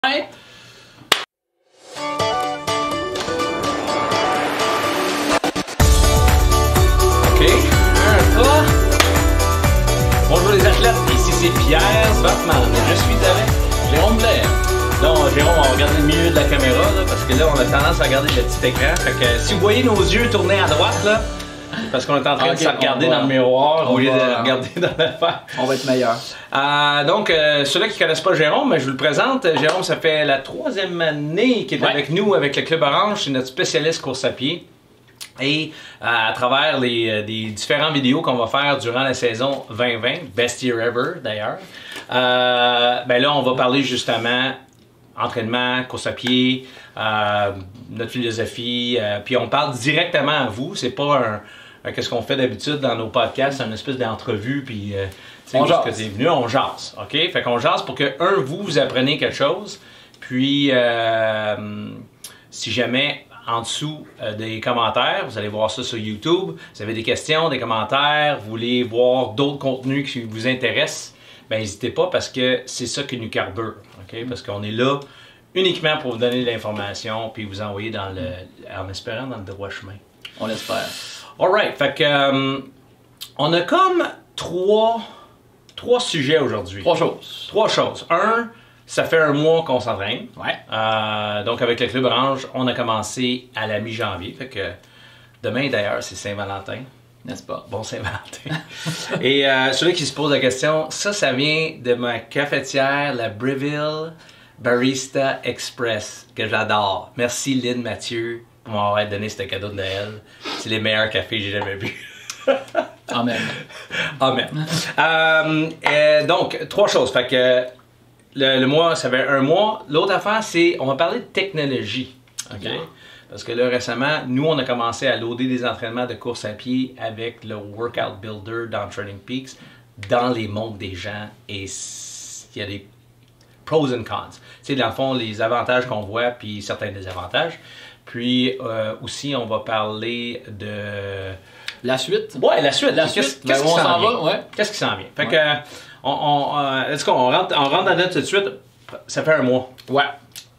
Ouais. OK. 1, 3. Bonjour les athlètes, ici c'est Pierre Batman. Je suis avec Jérôme Blair. Là, Jérôme, on va regarder le milieu de la caméra là, parce que là, on a tendance à regarder le petit écran. Fait que si vous voyez nos yeux tourner à droite, là, parce qu'on est en train de se regarder dans le miroir au lieu de regarder dans l'affaire. On va être meilleur. Donc, ceux-là qui ne connaissent pas Jérôme, je vous le présente. Jérôme, ça fait la 3e année qu'il est avec nous, avec le Club Orange. C'est notre spécialiste course à pied. Et à travers des différentes vidéos qu'on va faire durant la saison 2020, Best Year Ever d'ailleurs, ben là, on va parler justement entraînement, course à pied, notre philosophie, puis on parle directement à vous. C'est pas qu'est-ce qu'on fait d'habitude dans nos podcasts, c'est une espèce d'entrevue, puis on jase. que t'es venu, on jase, ok? Fait qu'on jase pour que, vous apprenez quelque chose, puis si jamais en dessous des commentaires, vous allez voir ça sur YouTube, vous avez des questions, des commentaires, vous voulez voir d'autres contenus qui vous intéressent, ben n'hésitez pas parce que c'est ça qui nous carbure, ok? Parce qu'on est là uniquement pour vous donner de l'information puis vous envoyer en espérant dans le droit chemin. On l'espère. Alright, fait que on a comme trois sujets aujourd'hui. 3 choses. 3 choses. Un, ça fait 1 mois qu'on s'entraîne. Ouais. Donc avec le Club Orange, on a commencé à la mi-janvier. Fait que demain d'ailleurs, c'est Saint-Valentin. N'est-ce pas? Bon Saint-Valentin. Et celui qui se pose la question, ça vient de ma cafetière, la Breville Barista Express, que j'adore. Merci Lynn Mathieu pour m'avoir donné ce cadeau de Noël. C'est les meilleurs cafés que j'ai jamais bu. Amen. Amen. Donc, 3 choses. Fait que le mois, ça fait 1 mois. L'autre affaire, c'est, on va parler de technologie. OK? Parce que là, récemment, nous, on a commencé à loader des entraînements de course à pied avec le Workout Builder dans Training Peaks dans les montres des gens. Et il y a des pros and cons. Tu sais, dans le fond, les avantages qu'on voit, puis certains désavantages. Puis aussi, on va parler de... La suite? Ouais, la suite. Qu'est-ce qui s'en vient? Ouais. Qu'est-ce qui s'en vient? Fait que, on rentre dans la note tout de suite. Ça fait 1 mois. Ouais.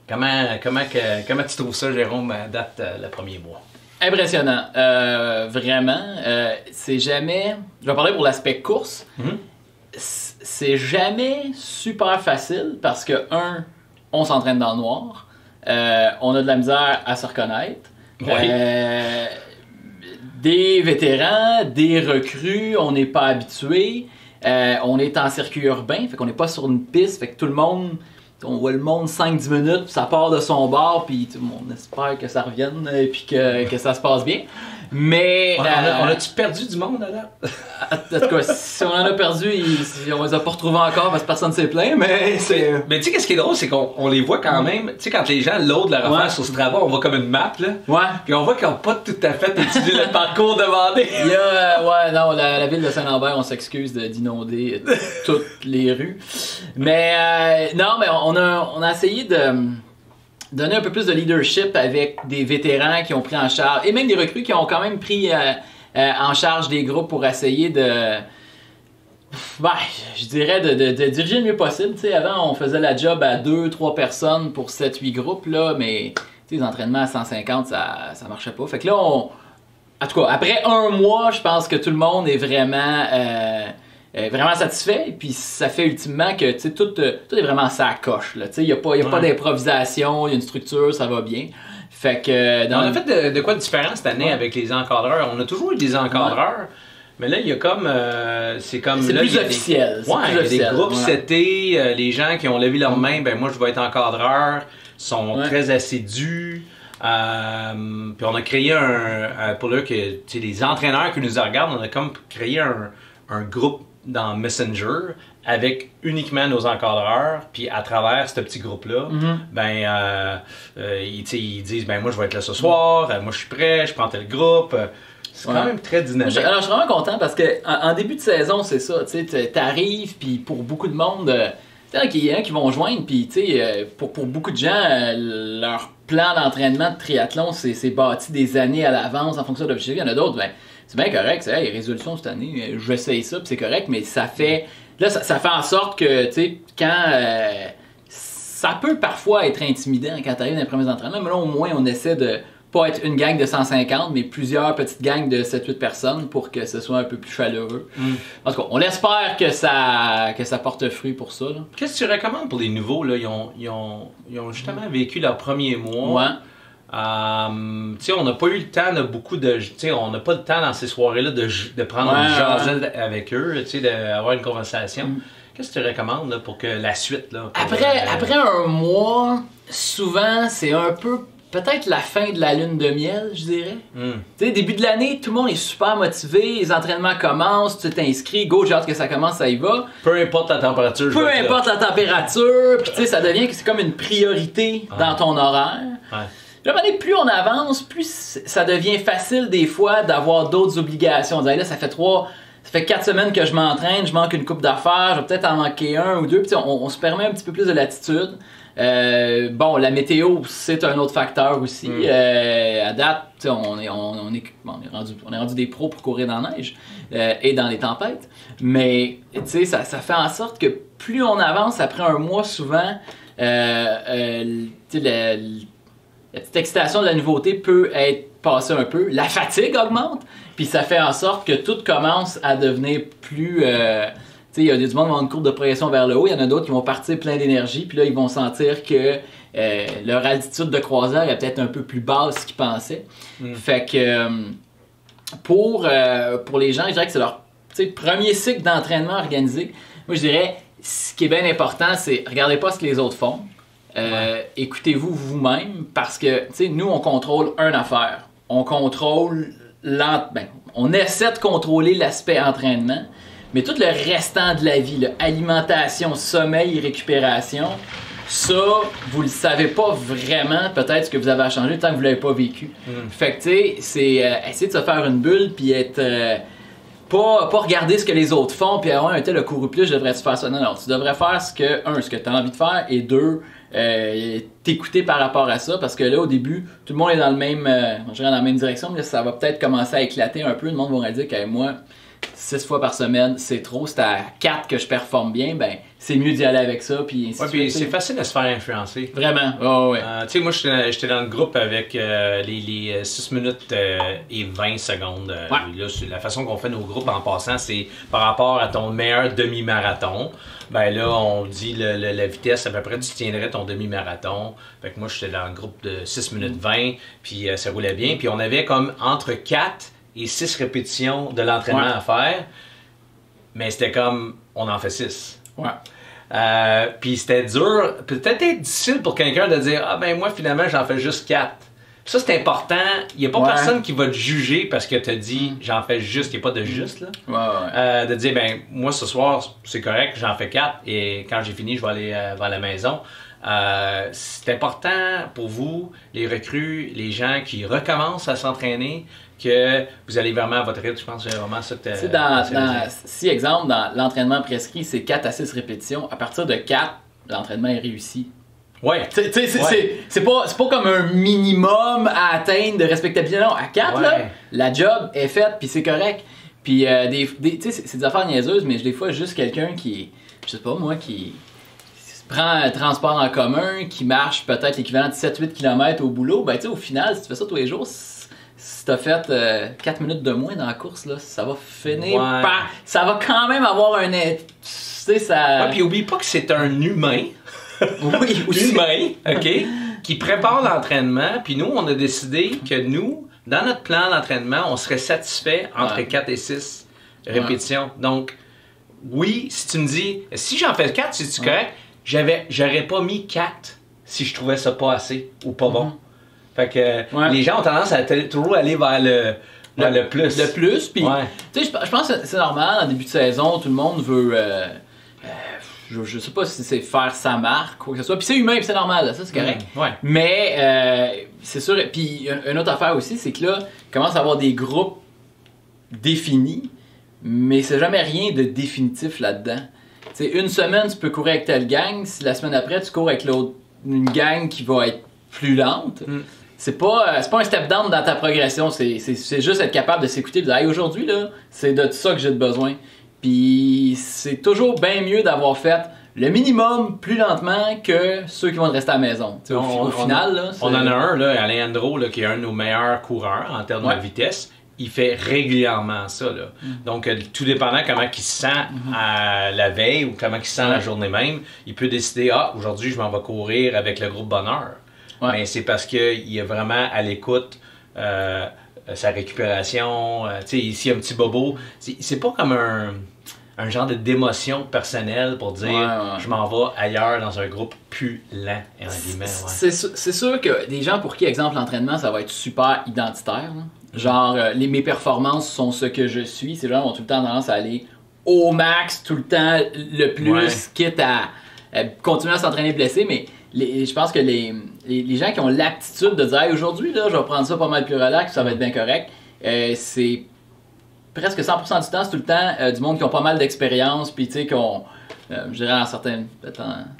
Comment tu trouves ça, Jérôme, à date le 1er mois? Impressionnant. Vraiment. C'est jamais... Je vais parler pour l'aspect course. C'est jamais super facile parce que, on s'entraîne dans le noir. On a de la misère à se reconnaître. Ouais. Des vétérans, des recrues, on n'est pas habitué. On est en circuit urbain, fait qu'on n'est pas sur une piste, fait que tout le monde, on voit le monde 5-10 minutes, puis ça part de son bord, puis on espère que ça revienne et puis que ça se passe bien. Mais On a-tu perdu du monde là? En tout cas, si on en a perdu, on les a pas retrouvés encore parce que personne ne s'est plaint, mais c'est... Mais tu sais, qu'est-ce qui est drôle, c'est qu'on les voit quand même. Tu sais, quand les gens loadent leur affaire sur Strava, on voit comme une map, là. Ouais. Puis on voit qu'ils n'ont pas tout à fait étudié le parcours demandé. Il y a, la ville de Saint-Lambert, on s'excuse d'inonder toutes les rues. Mais non, mais on a essayé de donner un peu plus de leadership avec des vétérans qui ont pris en charge, et même des recrues qui ont quand même pris en charge des groupes pour essayer de... je dirais de diriger le mieux possible. T'sais, avant, on faisait la job à 2-3 personnes pour 7-8 groupes, là, mais les entraînements à 150, ça marchait pas. Fait que là, en tout cas, après 1 mois, je pense que tout le monde est vraiment satisfait. Et puis ça fait ultimement que tout est vraiment ça à coche. Il n'y a pas d'improvisation, il y a une structure, ça va bien. Fait que, On a fait de quoi de différent cette année avec les encadreurs. On a toujours eu des encadreurs. Mais là, il y a comme... c'est plus officiel. Il y a des groupes CT, les gens qui ont levé leurs mains, ben moi, je vais être encadreur, sont très assidus. Puis on a créé pour eux, les entraîneurs qui nous regardent, on a comme créé un groupe dans Messenger avec uniquement nos encadreurs, puis à travers ce petit groupe-là, ils disent, ben moi, je vais être là ce soir, moi, je suis prêt, je prends tel groupe... C'est quand même très dynamique. Alors, je suis vraiment content parce qu'en début de saison, c'est ça. Tu arrives, puis pour beaucoup de monde, il y en a qui vont joindre, puis pour beaucoup de gens, leur plan d'entraînement de triathlon, c'est bâti des années à l'avance en fonction de l'objectif. Il y en a d'autres, c'est bien correct, c'est résolution cette année, j'essaye ça, puis c'est correct, mais ça fait. Là, ça fait en sorte que, quand ça peut parfois être intimidant quand tu arrives dans les premiers entraînements, mais là au moins on essaie de pas être une gang de 150, mais plusieurs petites gangs de 7-8 personnes pour que ce soit un peu plus chaleureux. En tout cas, on espère que ça porte fruit pour ça. Qu'est-ce que tu recommandes pour les nouveaux? Là? Ils ont justement vécu leur premier mois. Ouais. On n'a pas eu le temps de beaucoup de... On n'a pas le temps dans ces soirées-là de prendre une jasette avec eux, d'avoir une conversation. Qu'est-ce que tu recommandes là, pour que la suite... Là, après un mois, souvent, c'est un peu... Peut-être la fin de la lune de miel, je dirais. Tu sais, début de l'année, tout le monde est super motivé, les entraînements commencent, tu t'inscris, go, j'ai hâte que ça commence, ça y va. Peu importe la température. Peu importe la température, puis tu sais, ça devient que c'est comme une priorité dans ton horaire. Là, plus on avance, plus ça devient facile des fois d'avoir d'autres obligations. On dit, là, ça fait 4 semaines que je m'entraîne, je manque une coupe d'affaires, je vais peut-être en manquer un ou deux, puis on se permet un petit peu plus de latitude. Bon, la météo, c'est un autre facteur aussi. À date, on est rendu des pros pour courir dans la neige et dans les tempêtes. Mais ça fait en sorte que plus on avance après un mois, souvent, la petite excitation de la nouveauté peut être passée un peu. La fatigue augmente, puis ça fait en sorte que tout commence à devenir plus... il y a du monde qui vont avoir une courbe de progression vers le haut, il y en a d'autres qui vont partir plein d'énergie, puis là, ils vont sentir que leur altitude de croisière est peut-être un peu plus basse qu'ils pensaient. Fait que pour les gens, je dirais que c'est leur premier cycle d'entraînement organisé. Moi, je dirais, ce qui est bien important, c'est regardez pas ce que les autres font. Écoutez-vous vous-même, parce que nous, on contrôle une affaire. On contrôle on essaie de contrôler l'aspect entraînement. Mais tout le restant de la vie, là, alimentation, sommeil, récupération, ça, vous le savez pas vraiment peut-être ce que vous avez à changer tant que vous l'avez pas vécu. Fait que tu sais, c'est essayer de se faire une bulle puis être... pas regarder ce que les autres font puis un tel a couru plus, je devrais-tu faire ça? Non, tu devrais faire ce que tu as envie de faire et deux, t'écouter par rapport à ça parce que là, au début, tout le monde est dans la même direction, mais là, ça va peut-être commencer à éclater un peu. Le monde va dire que moi... 6 fois par semaine, c'est trop. C'est à 4 que je performe bien, ben c'est mieux d'y aller avec ça. Puis c'est facile de se faire influencer. Vraiment. Moi, j'étais dans le groupe avec les 6 minutes et 20 secondes. Là, la façon qu'on fait nos groupes en passant, c'est par rapport à ton meilleur demi-marathon. Ben là, on dit la vitesse, à peu près, tu tiendrais ton demi-marathon. Fait que moi, j'étais dans le groupe de 6 minutes 20, puis ça roulait bien. Puis on avait comme entre 4 et 6 répétitions de l'entraînement à faire, mais c'était comme, on en fait 6. Puis c'était dur, peut-être difficile pour quelqu'un de dire, ah ben moi finalement j'en fais juste 4. Ça c'est important, il n'y a pas personne qui va te juger parce que tu as dit, j'en fais juste, il n'y a pas de juste là. De dire, ben moi ce soir c'est correct, j'en fais 4 et quand j'ai fini je vais aller vers la maison. C'est important pour vous, les recrues, les gens qui recommencent à s'entraîner, que vous allez vraiment à votre rythme. Je pense que c'est vraiment ça que tu as... Si, exemple, dans l'entraînement prescrit, c'est 4 à 6 répétitions, à partir de 4, l'entraînement est réussi. C'est pas comme un minimum à atteindre de respectabilité. Non, à 4, là, la job est faite, puis c'est correct. Puis, c'est des affaires niaiseuses, mais des fois, juste quelqu'un qui, je sais pas moi, qui prend un transport en commun, qui marche peut-être l'équivalent de 7-8 km au boulot, ben, au final, si tu fais ça tous les jours, si t'as fait 4 minutes de moins dans la course, là, ça va finir par... Ça va quand même avoir un... Puis oublie pas que c'est un humain. Oui, aussi. Humain, OK? Qui prépare l'entraînement. Puis nous, on a décidé que nous, dans notre plan d'entraînement, on serait satisfait entre 4 et 6 répétitions. Donc, oui, si tu me dis, si j'en fais 4, c'est-tu correct? J'aurais pas mis 4 si je trouvais ça pas assez ou pas bon. Fait que les gens ont tendance à toujours aller vers le plus. Le plus, puis tu sais, je pense que c'est normal, en début de saison, tout le monde veut... je sais pas si c'est faire sa marque ou quoi que ce soit. Puis c'est humain, puis c'est normal, là, ça c'est correct. Mais c'est sûr, puis une autre affaire aussi, c'est que là, il commence à avoir des groupes définis, mais c'est jamais rien de définitif là-dedans. Tu sais, une semaine, tu peux courir avec telle gang, si la semaine après, tu cours avec une gang qui va être plus lente. C'est pas un step down dans ta progression, c'est juste être capable de s'écouter et de dire hey, aujourd'hui, là, c'est de ça que j'ai besoin. Puis c'est toujours bien mieux d'avoir fait le minimum plus lentement que ceux qui vont rester à la maison. Au final, là, on en a un, là, Alejandro, là, qui est un de nos meilleurs coureurs en termes de vitesse. Il fait régulièrement ça. Là. Donc, tout dépendant comment il se sent à la veille ou comment il se sent la journée même, il peut décider, aujourd'hui, je m'en vais courir avec le groupe Bonheur. Mais c'est parce qu'il est vraiment à l'écoute sa récupération. S'il y a un petit bobo, c'est pas comme un genre d'émotion personnelle pour dire je m'en vais ailleurs dans un groupe plus lent. C'est sûr que des gens pour qui, exemple, l'entraînement, ça va être super identitaire. Là. Genre, mes performances sont ce que je suis. Ces gens ont tout le temps tendance à aller au max, tout le temps le plus, quitte à continuer à s'entraîner blessé. Mais je pense que les gens qui ont l'aptitude de dire hey, aujourd'hui, là, je vais prendre ça pas mal plus relax, ça va être bien correct, c'est presque 100% du temps, c'est tout le temps du monde qui ont pas mal d'expérience, puis tu sais, qui ont, je dirais en certaines...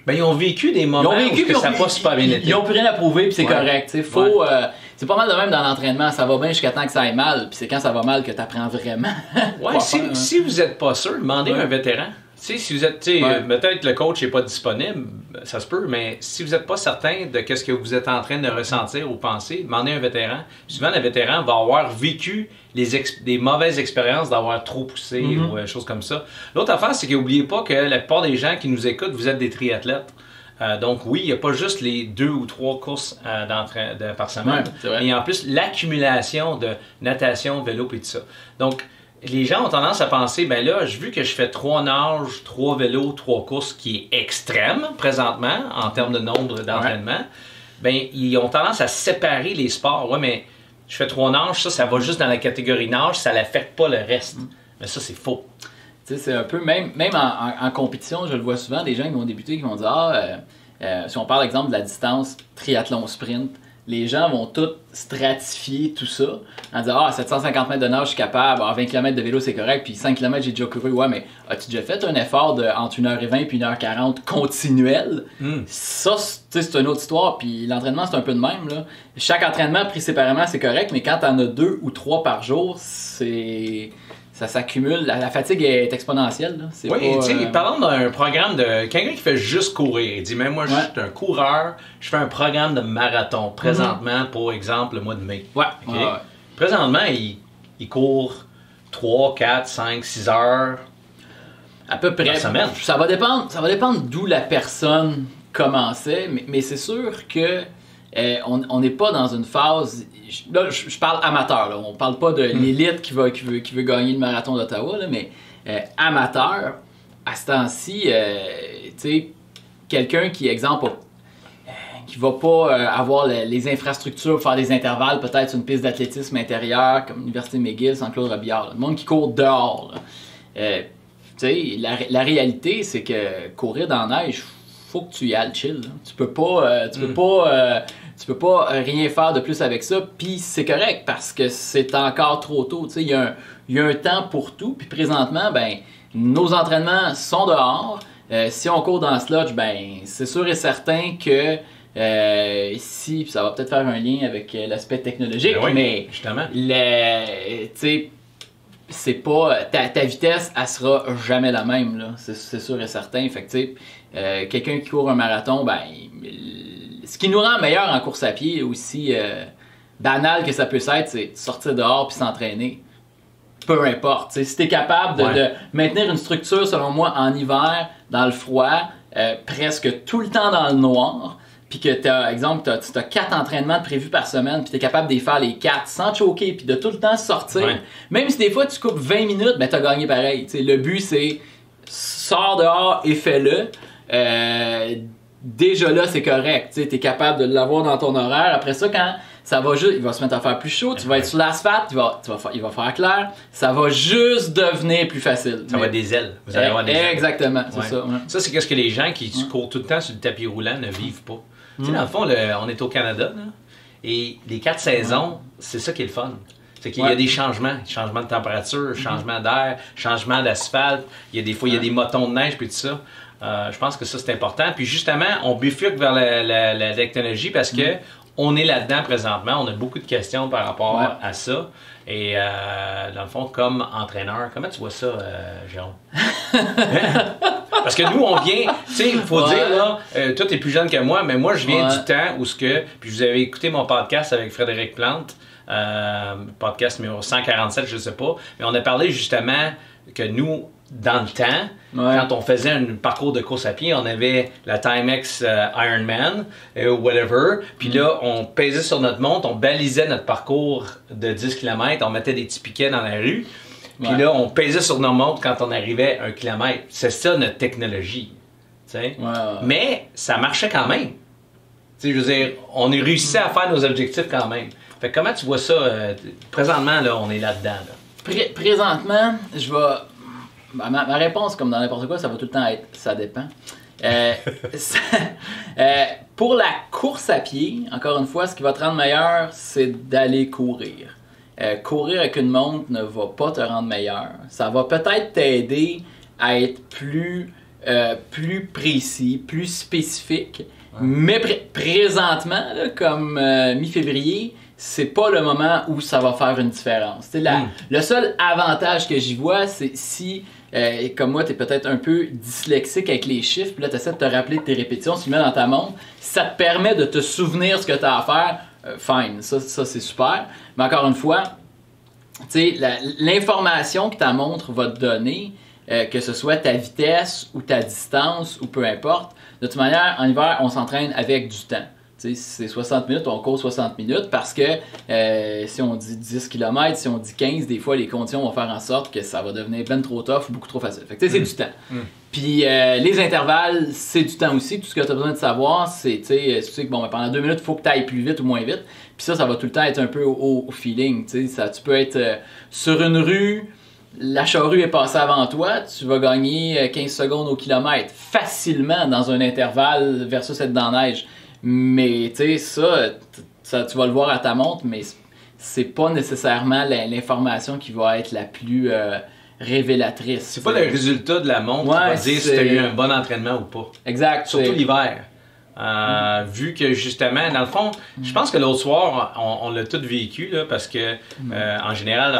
Ben, ils ont vécu des moments où ça n'a pas super bien été. Ils n'ont plus rien à prouver, puis c'est correct. Faut, c'est pas mal de même dans l'entraînement, ça va bien jusqu'à temps que ça aille mal, puis c'est quand ça va mal que tu apprends vraiment. Si vous n'êtes pas sûr, demandez un vétéran. Si vous êtes, peut-être le coach n'est pas disponible, ça se peut, mais si vous n'êtes pas certain de ce que vous êtes en train de ressentir ou penser, demandez un vétéran. Souvent, le vétéran va avoir vécu des mauvaises expériences d'avoir trop poussé ou choses comme ça. L'autre affaire, c'est qu'oubliez pas que la plupart des gens qui nous écoutent, vous êtes des triathlètes. Donc oui, il n'y a pas juste les 2 ou 3 courses par semaine, mais en plus l'accumulation de natation, vélo et tout ça. Donc, les gens ont tendance à penser, ben là, vu que je fais 3 nages, 3 vélos, 3 courses, qui est extrême présentement en termes de nombre d'entraînements, ben ils ont tendance à séparer les sports. Ouais, mais je fais 3 nages, ça va juste dans la catégorie nage, ça n'affecte pas le reste. Mais ça, c'est faux. Tu sais, c'est un peu, même en compétition, je le vois souvent, des gens qui vont débuter, qui vont dire, si on parle, exemple, de la distance triathlon sprint, les gens vont tous stratifier tout ça en disant 750 mètres de nage, je suis capable, 20 km de vélo, c'est correct, puis 5 km, j'ai déjà couru. Ouais, mais as-tu déjà fait un effort entre 1h20 et 1h40 continuel? Ça, c'est une autre histoire, puis l'entraînement, c'est un peu de même. Là. Chaque entraînement pris séparément, c'est correct, mais quand tu en as 2 ou 3 par jour, ça s'accumule. La fatigue est exponentielle. Là. Oui, tu sais, parlons d'un programme de quelqu'un qui fait juste courir. Il dit, mais moi, je suis un coureur, je fais un programme de marathon présentement, pour exemple, le mois de mai. Présentement, il court 3, 4, 5, 6 heures à peu près. Par semaine. Ça va dépendre d'où la personne commençait, mais c'est sûr que on n'est pas dans une phase... Là, je parle amateur, là. On parle pas de l'élite qui veut gagner le marathon d'Ottawa, là, mais amateur, à ce temps-ci, tu sais, quelqu'un qui, exemple, qui va pas avoir les infrastructures pour faire des intervalles, peut-être sur une piste d'athlétisme intérieure, comme l'Université McGill, sans Claude Robillard, le monde qui court dehors. Tu sais, la réalité, c'est que courir dans la neige, faut que tu y ailles chill. Là. Tu peux pas rien faire de plus avec ça, puis c'est correct parce que c'est encore trop tôt. Il y a un temps pour tout, puis présentement, ben, nos entraînements sont dehors. Si on court dans le sludge, ben, c'est sûr et certain que ici, ça va peut-être faire un lien avec l'aspect technologique, mais justement. C'est pas ta vitesse, elle sera jamais la même, là. C'est sûr et certain. Fait que, quelqu'un qui court un marathon, ben, ce qui nous rend meilleur en course à pied, aussi banal que ça peut être, c'est de sortir dehors puis s'entraîner. Peu importe. Si tu es capable de maintenir une structure, selon moi, en hiver, dans le froid, presque tout le temps dans le noir, puis que tu as 4 entraînements prévus par semaine, puis tu es capable de les faire les 4 sans choquer, puis de tout le temps sortir. Même si des fois tu coupes 20 minutes, ben tu as gagné pareil. Le but, c'est sors dehors et fais-le. Déjà là, c'est correct. Tu es capable de l'avoir dans ton horaire. Après ça, quand ça va juste, il va se mettre à faire plus chaud, tu vas être sur l'asphalte, il va faire clair, ça va juste devenir plus facile. Ça va être des ailes. Vous allez avoir des ailes. Exactement, c'est ça. Ça, c'est ce que les gens qui courent tout le temps sur le tapis roulant ne vivent pas. Tu sais, dans le fond, on est au Canada, là, et les 4 saisons, c'est ça qui est le fun. C'est qu'il y a des changements de température, changement d'air, changement d'asphalte. Il y a des fois, il y a des motons de neige, puis tout ça. Je pense que ça, c'est important. Puis justement, on bifurque vers la technologie parce que on est là-dedans présentement. On a beaucoup de questions par rapport à ça. Et dans le fond, comme entraîneur, comment tu vois ça, Jérôme? Parce que nous, on vient... Tu sais, il faut dire, là, toi, t'es plus jeune que moi, mais moi, je viens du temps où puis vous avez écouté mon podcast avec Frédéric Plante, podcast numéro 147, je sais pas, mais on a parlé justement que nous, dans le temps, quand on faisait un parcours de course à pied, on avait la Timex Ironman, whatever, puis là, on pesait sur notre montre, on balisait notre parcours de 10 km, on mettait des petits piquets dans la rue, puis là, on pesait sur nos montres quand on arrivait à 1 km. C'est ça notre technologie. Mais ça marchait quand même. Je veux dire, on a réussi à faire nos objectifs quand même. Fait que comment tu vois ça? Présentement, là, on est là-dedans. Là. Présentement, je vais... Ma réponse, comme dans n'importe quoi, ça va tout le temps être « ça dépend ». Pour la course à pied, encore une fois, ce qui va te rendre meilleur, c'est d'aller courir. Courir avec une montre ne va pas te rendre meilleur. Ça va peut-être t'aider à être plus précis, plus spécifique. Mais présentement, là, comme mi-février, c'est pas le moment où ça va faire une différence. Le seul avantage que j'y vois, c'est si, comme moi, tu es peut-être un peu dyslexique avec les chiffres, puis là, tu essaies de te rappeler de tes répétitions, tu le mets dans ta montre, si ça te permet de te souvenir ce que tu as à faire, fine, ça c'est super. Mais encore une fois, l'information que ta montre va te donner, que ce soit ta vitesse ou ta distance ou peu importe, de toute manière, en hiver, on s'entraîne avec du temps. Si c'est 60 minutes, on court 60 minutes parce que si on dit 10 km, si on dit 15, des fois les conditions vont faire en sorte que ça va devenir ben trop tough ou beaucoup trop facile. Fait que c'est du temps. Puis les intervalles, c'est du temps aussi. Tout ce que tu as besoin de savoir, c'est tu sais que bon, pendant 2 minutes, il faut que tu ailles plus vite ou moins vite. Puis ça va tout le temps être un peu au feeling. Tu peux être sur une rue, la charrue est passée avant toi, tu vas gagner 15 secondes au kilomètre facilement dans un intervalle versus être dans la neige. Mais tu sais, ça, tu vas le voir à ta montre, mais c'est pas nécessairement l'information qui va être la plus révélatrice. C'est pas le résultat de la montre qui va dire si tu as eu un bon entraînement ou pas. Exact. Surtout l'hiver. Vu que justement, dans le fond, je pense que l'autre soir, on l'a tout vécu là, parce que en général,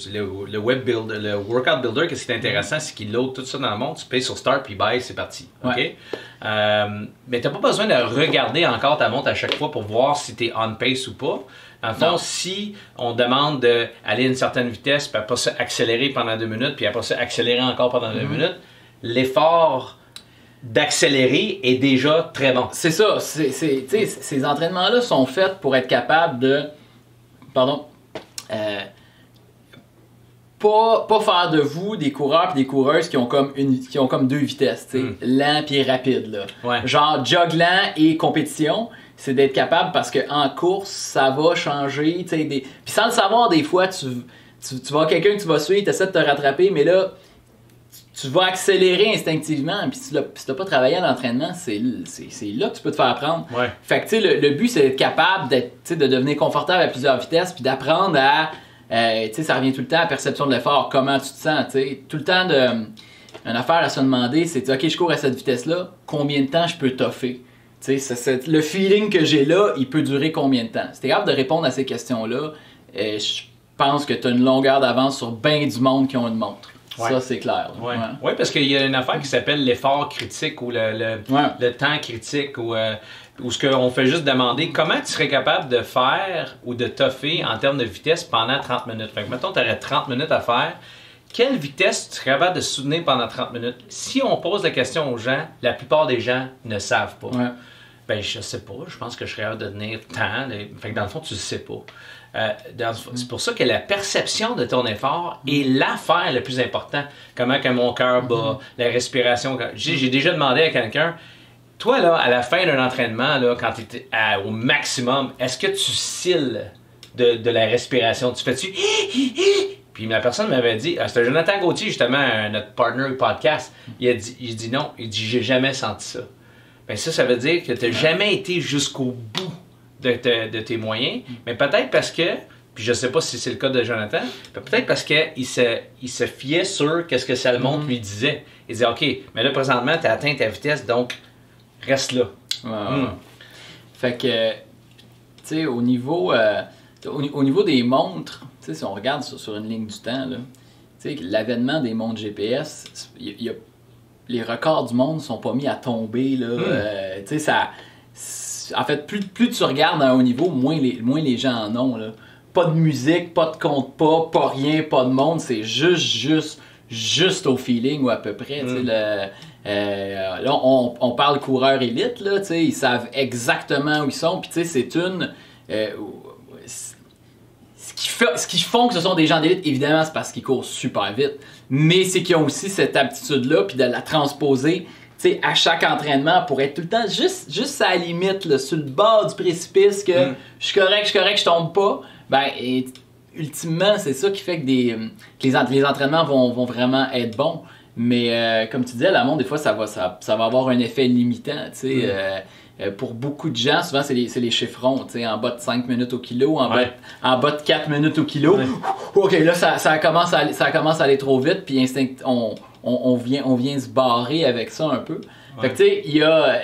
le web builder, le workout builder, qu'est-ce qui est intéressant, c'est qu'il load tout ça dans la montre, tu payes sur Start puis Buy, c'est parti. Okay? Mais tu n'as pas besoin de regarder encore ta montre à chaque fois pour voir si tu es on pace ou pas. Dans le fond, si on demande d'aller à une certaine vitesse, puis après ça accélérer pendant 2 minutes, puis après ça accélérer encore pendant 2 minutes, l'effort d'accélérer est déjà très bon. C'est ça. Ces entraînements-là sont faits pour être capable de... Pardon. Pas faire de vous des coureurs et des coureuses qui ont comme 2 vitesses, lent et rapide. Là. Genre jog lent et compétition, c'est d'être capable parce qu'en course, ça va changer. Puis sans le savoir, des fois, tu vois quelqu'un que tu vas suivre, tu essaies de te rattraper, mais là, tu vas accélérer instinctivement. Puis si tu n'as pas travaillé à l'entraînement, c'est là que tu peux te faire prendre. Fait que le but, c'est d'être capable de devenir confortable à plusieurs vitesses puis d'apprendre à... ça revient tout le temps à la perception de l'effort, comment tu te sens. Tout le temps, une affaire à se demander, c'est OK, je cours à cette vitesse-là, combien de temps je peux toffer? Le feeling que j'ai là, il peut durer combien de temps? Si tu es capable de répondre à ces questions-là, je pense que tu as une longueur d'avance sur bien du monde qui ont une montre. Ça, c'est clair. Oui, parce qu'il y a une affaire qui s'appelle l'effort critique ou le temps critique ou ce qu'on fait juste demander comment tu serais capable de faire ou de toffer en termes de vitesse pendant 30 minutes. Fait que mettons, tu aurais 30 minutes à faire. Quelle vitesse tu serais capable de soutenir pendant 30 minutes? Si on pose la question aux gens, la plupart des gens ne savent pas. Ben, je sais pas. Je pense que je serais capable de tenir tant. Fait que dans le fond, tu ne sais pas. C'est pour ça que la perception de ton effort est l'affaire la plus importante. Comment que mon cœur bat, la respiration. J'ai déjà demandé à quelqu'un, toi, là, à la fin d'un entraînement, là, quand tu es au maximum, est-ce que tu cils de la respiration? Tu fais-tu... Puis la personne m'avait dit, c'était Jonathan Gauthier, justement, notre partner au podcast, il dit non, il dit j'ai jamais senti ça. Ben ça veut dire que tu n'as jamais été jusqu'au bout de tes moyens, mais peut-être parce que, puis je sais pas si c'est le cas de Jonathan, mais peut-être parce qu'il se fiait sur qu'est-ce que sa montre lui disait. Il disait, OK, mais là, présentement, tu as atteint ta vitesse, donc reste là. Fait que, tu sais, au niveau des montres, si on regarde sur une ligne du temps, l'avènement des montres GPS, il les records du monde sont pas mis à tomber. Là. Tu sais, en fait, plus tu regardes à un haut niveau, moins les gens en ont. Là. Pas de musique, pas de compte pas rien, pas de monde. C'est juste au feeling ou à peu près. Là, on parle coureurs élites, là, ils savent exactement où ils sont. Puis c'est une... ce qui font que ce sont des gens d'élite, évidemment, c'est parce qu'ils courent super vite. Mais c'est qu'ils ont aussi cette aptitude-là, puis de la transposer à chaque entraînement pour être tout le temps juste à la limite, là, sur le bord du précipice, que je suis correct, je tombe pas. Ben, ultimement, c'est ça qui fait que les entraînements vont vraiment être bons. Mais comme tu disais, la montre, des fois, ça va avoir un effet limitant. Pour beaucoup de gens, souvent, c'est les chiffrons. En bas de 5 minutes au kilo, en bas de 4 minutes au kilo. OK, là, ça commence à aller trop vite, puis on vient se barrer avec ça un peu. Fait que, tu sais,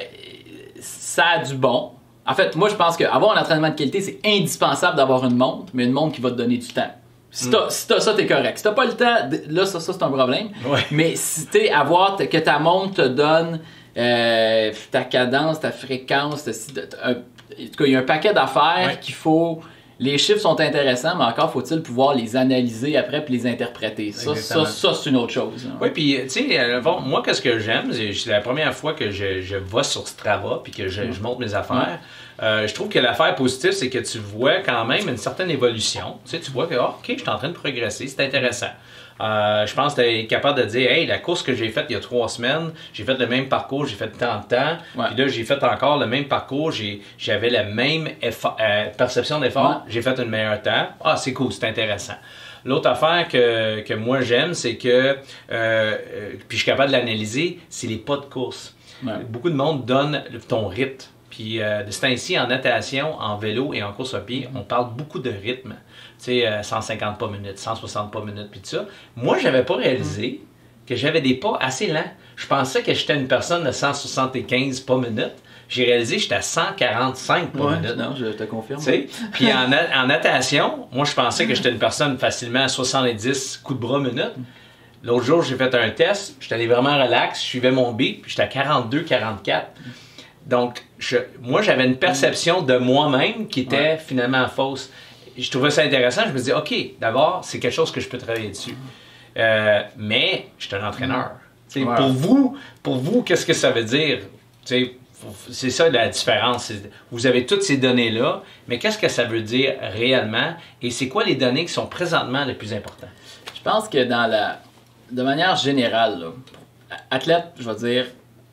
ça a du bon. En fait, moi, je pense qu'avoir un entraînement de qualité, c'est indispensable d'avoir une montre, mais une montre qui va te donner du temps. Si t'as ça, t'es correct. Si t'as pas le temps, là, ça c'est un problème. Mais si t'es que ta montre te donne ta cadence, ta fréquence, en tout cas, il y a un paquet d'affaires qu'il faut... Les chiffres sont intéressants, mais encore faut-il pouvoir les analyser après puis les interpréter. Ça c'est une autre chose. Oui, puis tu sais, moi, qu'est-ce que j'aime, c'est la première fois que je vais sur Strava puis que je monte mes affaires. Je trouve que l'affaire positive, c'est que tu vois quand même une certaine évolution. Tu sais, tu vois que, OK, je suis en train de progresser, c'est intéressant. Je pense que tu es capable de dire, hey, la course que j'ai faite il y a 3 semaines, j'ai fait le même parcours, j'ai fait tant de temps, puis là, j'ai fait encore le même parcours, j'avais la même perception d'effort, j'ai fait un meilleur temps. Ah, c'est cool, c'est intéressant. L'autre affaire que moi j'aime, c'est que, puis je suis capable de l'analyser, c'est les pas de course. Beaucoup de monde donne ton rythme. Puis de ce temps-ci, en natation, en vélo et en course à pied, on parle beaucoup de rythme. Tu sais, 150 pas minutes, 160 pas minutes, puis tout ça. Moi, j'avais pas réalisé que j'avais des pas assez lents. Je pensais que j'étais une personne de 175 pas minutes. J'ai réalisé que j'étais à 145 pas minutes. Non, je te confirme. Puis en natation, moi, je pensais que j'étais une personne facilement à 70 coups de bras minutes. L'autre jour, j'ai fait un test, j'étais allé vraiment relax, je suivais mon beat, puis j'étais à 42, 44. Donc, moi, j'avais une perception de moi-même qui était finalement fausse. Je trouvais ça intéressant. Je me disais, OK, d'abord, c'est quelque chose que je peux travailler dessus. Mais je suis un entraîneur. Pour vous, qu'est-ce que ça veut dire? C'est ça la différence. Vous avez toutes ces données-là, mais qu'est-ce que ça veut dire réellement? Et c'est quoi les données qui sont présentement les plus importantes? Je pense que de manière générale, là, athlète, je vais dire,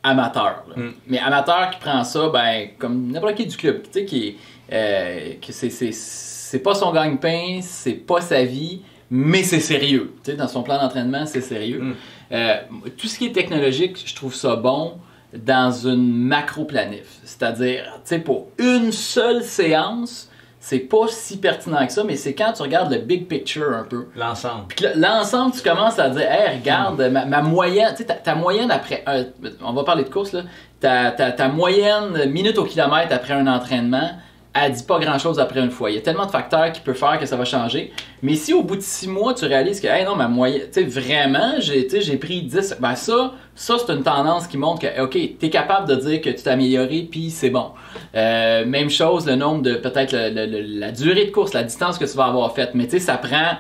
amateur. Mais amateur qui prend ça, ben, comme n'importe qui du club, tu sais, que c'est pas son gagne-pain, c'est pas sa vie, mais c'est sérieux. Tu sais, dans son plan d'entraînement, c'est sérieux. Tout ce qui est technologique, je trouve ça bon dans une macro-planif. C'est-à-dire, tu sais, pour une seule séance, c'est pas si pertinent que ça, mais c'est quand tu regardes le big picture un peu. L'ensemble. Puis l'ensemble, tu commences à dire, hey, regarde, ma moyenne, tu sais, ta moyenne après, on va parler de course, là, ta moyenne minute au kilomètre après un entraînement, elle dit pas grand-chose après une fois. Il y a tellement de facteurs qui peuvent faire que ça va changer. Mais si au bout de 6 mois, tu réalises que, hey, non, ma moyenne, tu sais, vraiment, j'ai pris 10, ben ça c'est une tendance qui montre que, OK, tu es capable de dire que tu t'es amélioré, puis c'est bon. Même chose, le nombre de, peut-être la durée de course, la distance que tu vas avoir faite. Mais tu sais, ça prend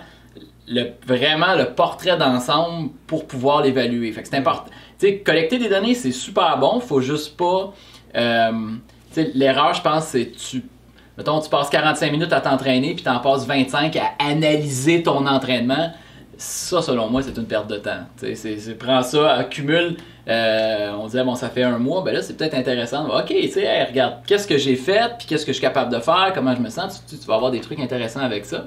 vraiment le portrait d'ensemble pour pouvoir l'évaluer. Fait que c'est important. Tu sais, collecter des données, c'est super bon. Faut juste pas... tu sais, l'erreur, je pense, c'est mettons, tu passes 45 minutes à t'entraîner, puis tu en passes 25 à analyser ton entraînement. Ça, selon moi, c'est une perte de temps. Prends ça, accumule. On disait, bon, ça fait 1 mois. Ben là, c'est peut-être intéressant. OK, tu sais, hey, regarde, qu'est-ce que j'ai fait, puis qu'est-ce que je suis capable de faire, comment je me sens. Tu vas avoir des trucs intéressants avec ça.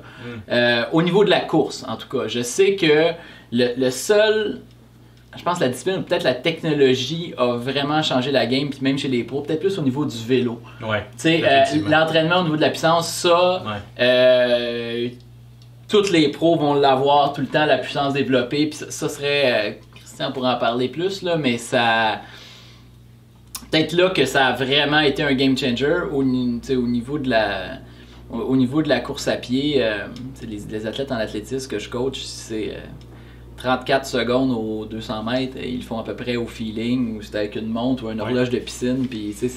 Au niveau de la course, en tout cas, je sais que le seul... Je pense que la discipline, peut-être la technologie a vraiment changé la game, puis même chez les pros, peut-être plus au niveau du vélo. Ouais. Tu sais, l'entraînement au niveau de la puissance, ça, tous les pros vont l'avoir tout le temps, la puissance développée, puis ça serait, Christian pourrait en parler plus, là, mais ça... Peut-être là que ça a vraiment été un game changer au niveau de la course à pied. Les athlètes en athlétisme que je coach, c'est... 34 secondes aux 200 mètres, ils le font à peu près au feeling, ou c'est avec une montre ou une horloge de piscine. Puis c'est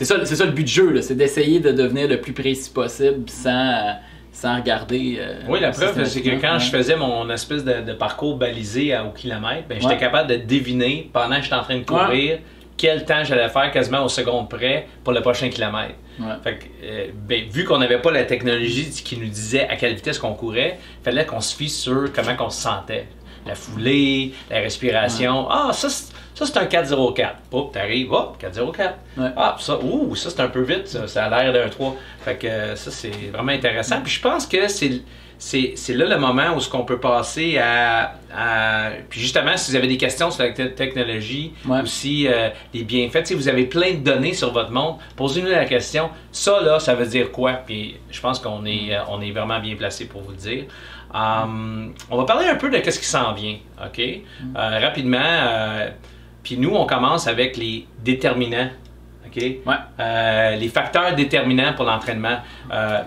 ça le but du jeu, c'est d'essayer de devenir le plus précis possible sans regarder. Oui, la preuve, c'est que quand je faisais mon espèce de parcours balisé au kilomètre, ben, j'étais capable de deviner pendant que j'étais en train de courir quel temps j'allais faire quasiment aux secondes près pour le prochain kilomètre. Fait que, ben, vu qu'on n'avait pas la technologie qui nous disait à quelle vitesse qu'on courait, il fallait qu'on se fie sur comment on se sentait. La foulée, la respiration. Ah, ça c'est un 4,04. Hop, t'arrives, hop, 4,04. Ah, ça c'est un peu vite, ça a l'air d'un 3. Fait que ça, c'est vraiment intéressant. Puis je pense que c'est là le moment où ce qu'on peut passer à... Puis justement, si vous avez des questions sur la technologie, aussi les bienfaits, si vous avez plein de données sur votre montre, posez-nous la question, ça là, ça veut dire quoi? Puis je pense qu'on est vraiment bien placé pour vous le dire. On va parler un peu de ce qui s'en vient, OK? Rapidement, puis nous, on commence avec les déterminants. Okay? Les facteurs déterminants pour l'entraînement.